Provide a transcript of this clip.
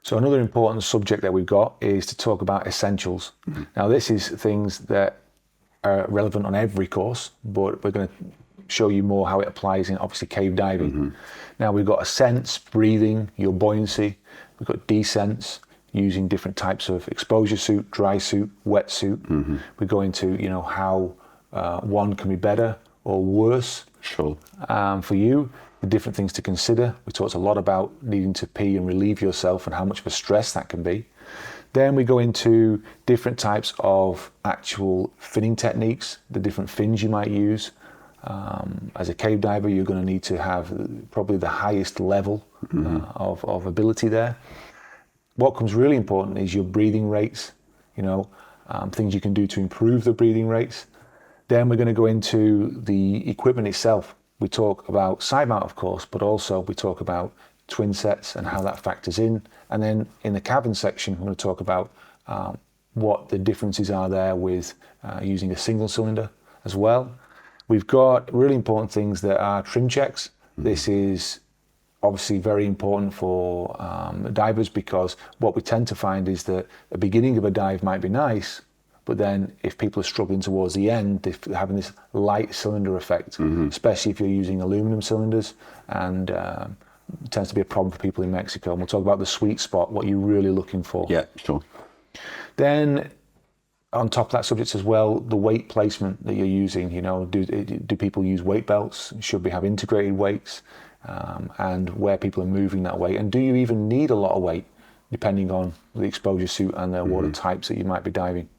So another important subject that we've got is to talk about essentials. Now this is things that are relevant on every course, but we're going to show you more how it applies in obviously cave diving. Now we've got ascents, breathing, your buoyancy. We've got descents, using different types of exposure suit, dry suit, wet suit. We go into, you know, how one can be better or worse for you, the different things to consider. We talked a lot about needing to pee and relieve yourself and how much of a stress that can be. Then we go into different types of actual finning techniques, the different fins you might use. As a cave diver, you're going to need to have probably the highest level of ability there. What comes really important is your breathing rates, you know, things you can do to improve the breathing rates. Then we're going to go into the equipment itself. We talk about Sidemount, of course, but also we talk about twin sets and how that factors in. And then in the cavern section, we're going to talk about what the differences are there with using a single cylinder as well. We've got really important things that are trim checks. This is obviously very important for divers, because what we tend to find is that the beginning of a dive might be nice, but then if people are struggling towards the end, they're having this light cylinder effect, especially if you're using aluminum cylinders, and it tends to be a problem for people in Mexico. And we'll talk about the sweet spot, what you're really looking for. Yeah, sure. Then on top of that subject as well, the weight placement that you're using, you know, do people use weight belts? Should we have integrated weights? And where people are moving that weight, and do you even need a lot of weight depending on the exposure suit and the water types that you might be diving?